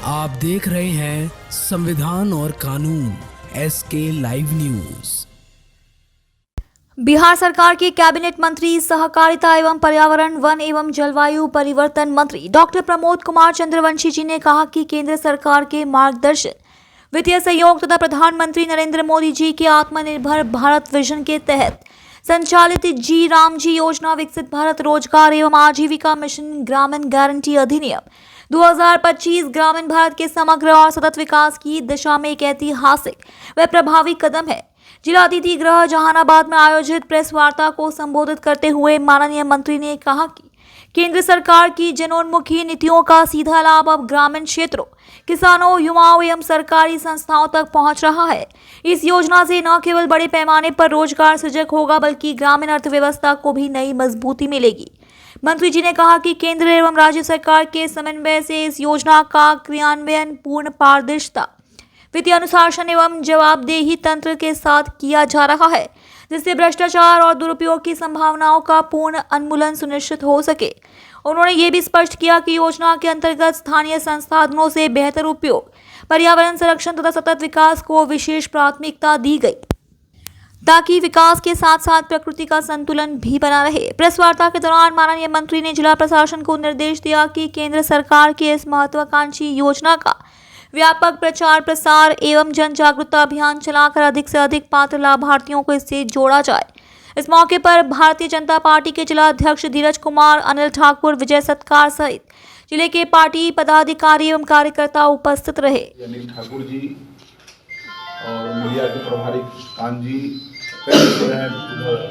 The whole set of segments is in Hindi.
आप देख रहे हैं संविधान और कानून SK लाइव न्यूज। बिहार सरकार के कैबिनेट मंत्री, सहकारिता एवं पर्यावरण, वन एवं जलवायु परिवर्तन मंत्री डॉक्टर प्रमोद कुमार चंद्रवंशी जी ने कहा कि केंद्र सरकार के मार्गदर्शन, वित्तीय सहयोग तथा प्रधानमंत्री नरेंद्र मोदी जी के आत्मनिर्भर भारत विजन के तहत संचालित जी राम जी योजना, विकसित भारत रोजगार एवं आजीविका मिशन, ग्रामीण गारंटी अधिनियम 2025 ग्रामीण भारत के समग्र और सतत विकास की दिशा में एक ऐतिहासिक व प्रभावी कदम है। जिला अतिथि गृह जहानाबाद में आयोजित प्रेस वार्ता को संबोधित करते हुए माननीय मंत्री ने कहा कि केंद्र सरकार की जनोन्मुखी नीतियों का सीधा लाभ अब ग्रामीण क्षेत्रों, किसानों, युवाओं एवं सरकारी संस्थाओं तक पहुंच रहा है। इस योजना से न केवल बड़े पैमाने पर रोजगार सृजन होगा, बल्कि ग्रामीण अर्थव्यवस्था को भी नई मजबूती मिलेगी। मंत्री जी ने कहा कि केंद्र एवं राज्य सरकार के समन्वय से इस योजना का क्रियान्वयन पूर्ण पारदर्शिता, वित्तीय अनुशासन एवं जवाबदेही तंत्र के साथ किया जा रहा है, जिससे भ्रष्टाचार और दुरुपयोग की संभावनाओं का पूर्ण उन्मूलन सुनिश्चित हो सके। उन्होंने ये भी स्पष्ट किया कि योजना के अंतर्गत स्थानीय संसाधनों से बेहतर उपयोग, पर्यावरण संरक्षण तथा सतत विकास को विशेष प्राथमिकता दी गई, ताकि विकास के साथ साथ प्रकृति का संतुलन भी बना रहे। प्रेस वार्ता के दौरान माननीय मंत्री ने जिला प्रशासन को निर्देश दिया कि केंद्र सरकार की इस महत्वाकांक्षी योजना का व्यापक प्रचार प्रसार एवं जन जागरूकता अभियान चलाकर अधिक से अधिक पात्र लाभार्थियों को इससे जोड़ा जाए। इस मौके पर भारतीय जनता पार्टी के जिला अध्यक्ष धीरज कुमार, अनिल ठाकुर, विजय सत्कार सहित जिले के पार्टी पदाधिकारी एवं कार्यकर्ता उपस्थित रहे। अनिल ठाकुर जी और मीडिया के प्रभारी कान जी, कई हैं,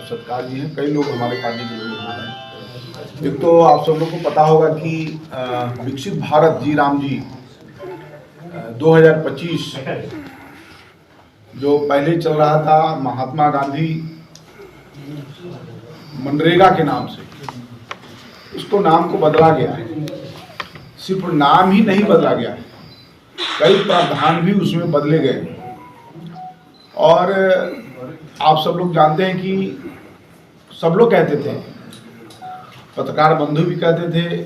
सत्कार जी हैं, कई लोग हमारे पार्टी के लोग हैं। एक तो आप सब लोग को पता होगा कि विकसित भारत जी राम जी 2025 जो पहले चल रहा था महात्मा गांधी मनरेगा के नाम से, उसको नाम को बदला गया है। सिर्फ नाम ही नहीं बदला गया है, कई प्रावधान भी उसमें बदले गए। और आप सब लोग जानते हैं कि सब लोग कहते थे, पत्रकार बंधु भी कहते थे,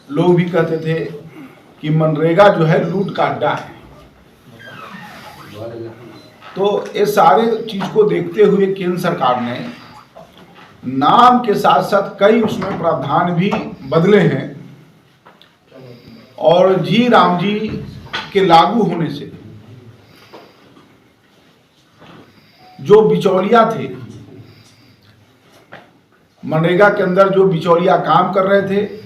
लोग भी कहते थे कि मनरेगा जो है लूट का अड्डा है। तो ये सारे चीज को देखते हुए केंद्र सरकार ने नाम के साथ साथ कई उसमें प्रावधान भी बदले हैं। और जी राम जी के लागू होने से जो बिचौलिया थे, मनरेगा के अंदर जो बिचौलिया काम कर रहे थे,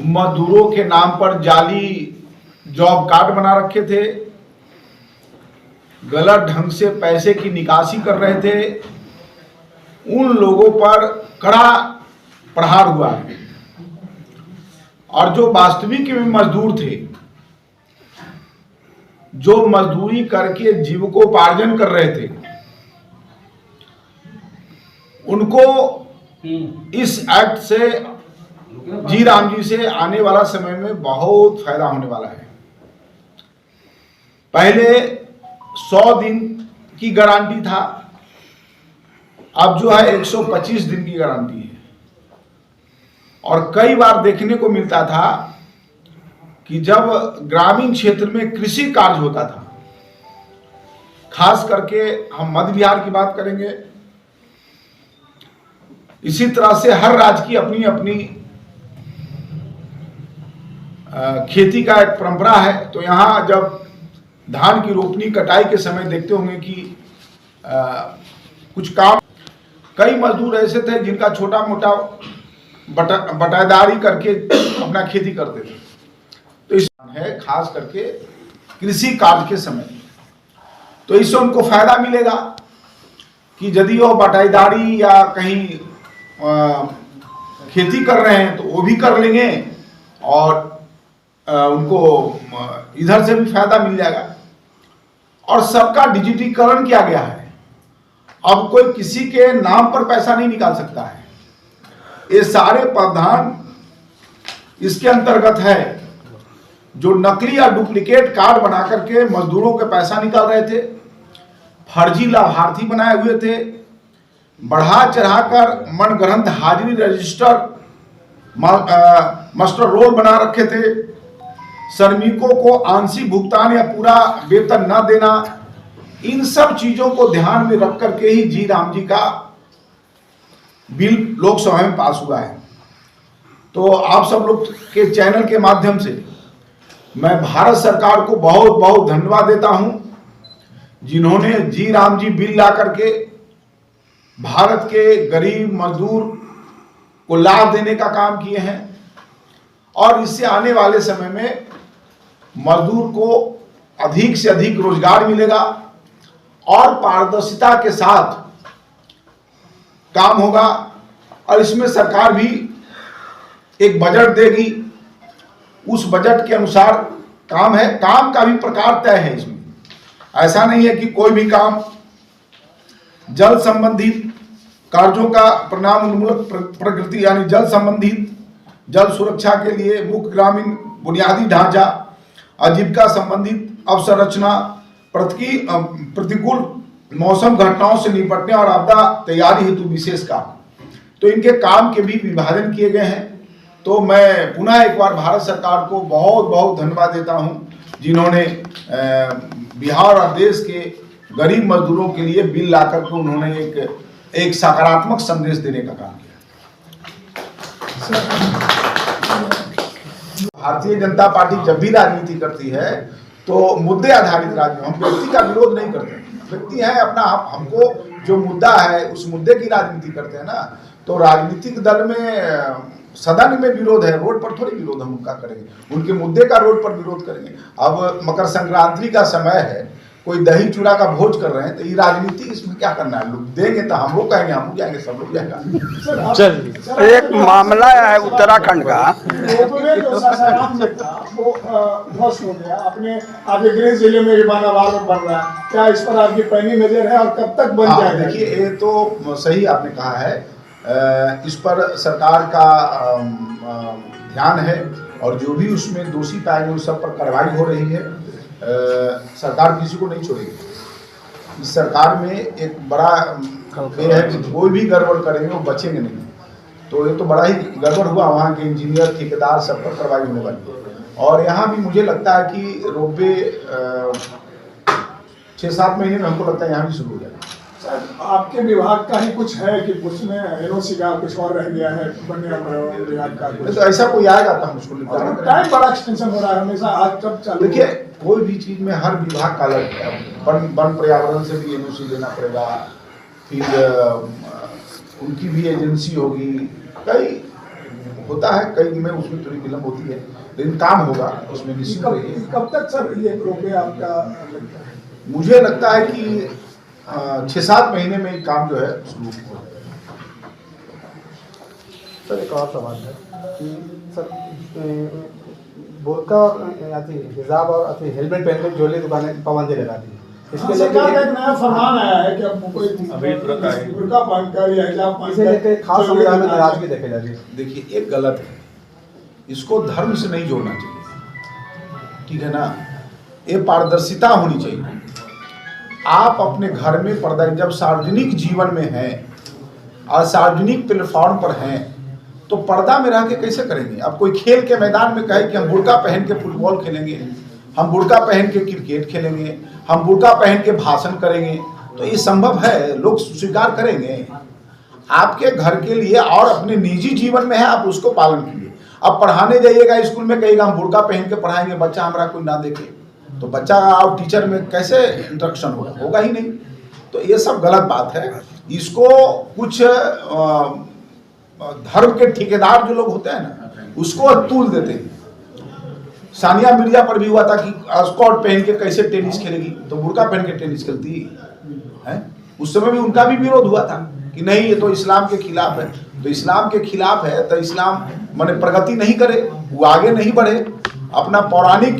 मजदूरों के नाम पर जाली जॉब कार्ड बना रखे थे, गलत ढंग से पैसे की निकासी कर रहे थे, उन लोगों पर कड़ा प्रहार हुआ है। और जो वास्तविक में मजदूर थे, जो मजदूरी करके जीविकोपार्जन कर रहे थे, उनको इस एक्ट से, जी राम जी से आने वाला समय में बहुत फायदा होने वाला है। पहले 100 दिन की गारंटी था, अब जो है 125 दिन की गारंटी है। और कई बार देखने को मिलता था कि जब ग्रामीण क्षेत्र में कृषि कार्य होता था, खास करके हम मध्य बिहार की बात करेंगे, इसी तरह से हर राज्य की अपनी अपनी खेती का एक परंपरा है। तो यहाँ जब धान की रोपनी कटाई के समय देखते होंगे कि कुछ काम, कई मजदूर ऐसे थे जिनका छोटा मोटा बटाईदारी करके अपना खेती करते थे। तो इस है खास करके कृषि कार्य के समय, तो इससे उनको फायदा मिलेगा कि यदि वो बटाईदारी या कहीं खेती कर रहे हैं तो वो भी कर लेंगे और उनको इधर से भी फायदा मिल जाएगा। और सबका डिजिटीकरण किया गया है, अब कोई किसी के नाम पर पैसा नहीं निकाल सकता है। ये सारे प्रावधान इसके अंतर्गत है। जो नकली या डुप्लीकेट कार्ड बना करके मजदूरों के पैसा निकाल रहे थे, फर्जी लाभार्थी बनाए हुए थे, बढ़ा चढ़ाकर मनगढ़ंत हाजिरी रजिस्टर मास्टर रोल बना रखे थे, श्रमिकों को आंशिक भुगतान या पूरा वेतन न देना, इन सब चीजों को ध्यान में रख करके ही जी राम जी का बिल लोकसभा में पास हुआ है। तो आप सब लोग के चैनल के माध्यम से मैं भारत सरकार को बहुत बहुत धन्यवाद देता हूं, जिन्होंने जी राम जी बिल ला करके भारत के गरीब मजदूर को लाभ देने का काम किए हैं। और इससे आने वाले समय में मजदूर को अधिक से अधिक रोजगार मिलेगा और पारदर्शिता के साथ काम होगा। और इसमें सरकार भी एक बजट देगी, उस बजट के अनुसार काम है। काम का भी प्रकार तय है इसमें, ऐसा नहीं है कि कोई भी काम जल संबंधित कार्यों का परिणाम उन्मूलक प्रकृति यानी जल संबंधित, जल सुरक्षा के लिए मुख्य ग्रामीण बुनियादी ढांचा, आजीविका संबंधित अवसंरचना, प्रतिकूल मौसम घटनाओं से निपटने और आपदा तैयारी हेतु विशेष काम, तो इनके काम के भी विभाजन किए गए हैं। तो मैं पुनः एक बार भारत सरकार को बहुत बहुत धन्यवाद देता हूं, जिन्होंने बिहार और देश के गरीब मजदूरों के लिए बिल लाकर के उन्होंने एक सकारात्मक संदेश देने का काम किया। भारतीय जनता पार्टी जब भी राजनीति करती है तो मुद्दे आधारित राजनीति, हम व्यक्ति का विरोध नहीं करते। व्यक्ति है अपना, हमको जो मुद्दा है उस मुद्दे की राजनीति करते हैं ना। तो राजनीतिक दल में सदन में विरोध है, रोड पर थोड़ी विरोध हम उनका करेंगे, उनके मुद्दे का रोड पर विरोध करेंगे। अब मकर संक्रांति का समय है, कोई दही चूड़ा का भोज कर रहे हैं, तो ये राजनीति, इसमें क्या करना है? लोग देंगे तो हम लोग कहेंगे, हम लोग जाएंगे, सब लोग जाएगा। सर एक मामला है उत्तराखंड का, जो सासाराम में था वो ध्वस्त हो गया, अपने आगे गृह जिले में रिबानावाल में बन रहा है, क्या इस पर आपकी पैनी नजर है और कब तक बन जाएगा? देखिए, ये तो सही आपने कहा है, इस पर सरकार का ध्यान है और जो भी उसमें दोषी पाए गए उस सब पर कार्रवाई हो रही है। सरकार किसी को नहीं छोड़ेगी। इस सरकार में एक बड़ा ये है कि कोई भी गड़बड़ करेंगे वो बचेंगे नहीं। तो ये तो बड़ा ही गड़बड़ हुआ, वहाँ के इंजीनियर, ठेकेदार, सब पर कार्रवाई होने वाली है। और यहाँ भी मुझे लगता है कि रोपवे 6-7 महीने में हमको लगता है यहाँ भी शुरू हो जाएगा। आपके विभाग का ही कुछ है कि उसमें एनओसी का कुछ और रह गया है, वन्य विभाग का कुछ? तो ऐसा कोई आएगा तो हम उसको निपटाएंगे। टाइम बड़ा एक्सटेंशन हो रहा है हमेशा, आज कब चालू? देखिए, कोई भी चीज में हर विभाग का अलग है। वन पर्यावरण से भी एनओसी लेना पड़ेगा, फिर उनकी भी एजेंसी होगी, कई होता है, कई में उसमें थोड़ी विलम्ब होती है, लेकिन काम होगा उसमें निश्चित रहिए। कब तक सर ये रोपवे आपका लगता है? मुझे लगता है कि 6-7 महीने में काम जो है शुरू हो जाएगा। सर एक और सवाल है कि सर बुर्का हिजाब और हेलमेट पहन कर ज्वेलरी दुकानें पाबंदी लगा दी, इसके सरकार का एक नया फरमान आया है कि अब कोई बुर्का पहनकर या हिजाब पहनकर खास संविधान में नाराजगी देखे जा रही है। देखिए, एक गलत है, इसको धर्म से नहीं जोड़ना चाहिए, ठीक है ना। ये पारदर्शिता होनी चाहिए। आप अपने घर में पर्दा, जब सार्वजनिक जीवन में हैं और सार्वजनिक प्लेटफॉर्म पर हैं तो पर्दा में रह के कैसे करेंगे? अब कोई खेल के मैदान में कहे कि हम बुर्का पहन के फुटबॉल खेलेंगे, हम बुर्का पहन के क्रिकेट खेलेंगे, हम बुर्का पहन के भाषण करेंगे, तो ये संभव है? लोग स्वीकार करेंगे? आपके घर के लिए और अपने निजी जीवन में है, आप उसको पालन कीजिए। अब पढ़ाने जाइएगा स्कूल में, कहेगा हम बुर्का पहन के पढ़ाएंगे, बच्चा हमारा कोई ना देखे, तो बच्चा और टीचर में कैसे इंटरेक्शन होगा ही नहीं। तो ये सब गलत बात है। इसको कुछ धर्म के ठेकेदार जो लोग होते हैं ना, उसको तूल देते हैं। सानिया मिर्जा पर भी हुआ था कि स्कर्ट पहन के कैसे टेनिस खेलेगी, तो बुर्का पहन के टेनिस खेलती है। उस समय भी उनका भी विरोध हुआ था कि नहीं, ये तो इस्लाम के खिलाफ है। तो इस्लाम के खिलाफ है तो इस्लाम माने प्रगति नहीं करे, वो आगे नहीं बढ़े, अपना पौराणिक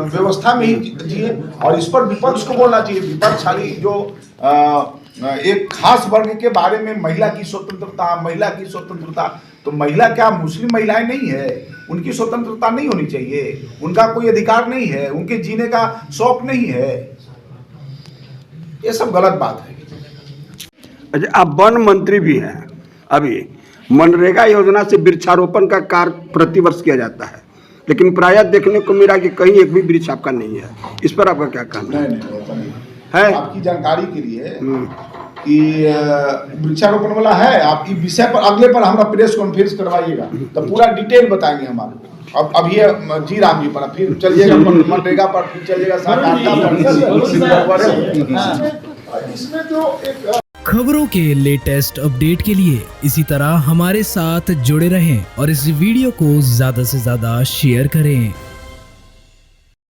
व्यवस्था में ही जिए। और इस पर विपक्ष को बोलना चाहिए। विपक्ष खाली जो एक खास वर्ग के बारे में, महिला की स्वतंत्रता, महिला की स्वतंत्रता, तो महिला क्या मुस्लिम महिलाएं नहीं है? उनकी स्वतंत्रता नहीं होनी चाहिए? उनका कोई अधिकार नहीं है? उनके जीने का शौक नहीं है? ये सब गलत बात है। अच्छा, आप वन मंत्री भी हैं। अभी मनरेगा योजना से वृक्षारोपण का कार्य प्रतिवर्ष किया जाता है, लेकिन प्रायः देखने को मिला कि कहीं एक भी वृक्ष आपका नहीं है। इस पर आपका क्या कहना नहीं नहीं ऐसा नहीं है? आपकी जानकारी के लिए कि वृक्षारोपण वाला है। आप इस विषय पर अगले पर हमारा प्रेस कॉन्फ्रेंस करवाइएगा तो पूरा डिटेल बताएंगे हमारे। अब अभी जी राम जी पर फिर चलिएगा मनरेगा पर, फिर चलिएगा इसमें जो एक खबरों के लेटेस्ट अपडेट के लिए इसी तरह हमारे साथ जुड़े रहें और इस वीडियो को ज्यादा से ज्यादा शेयर करें।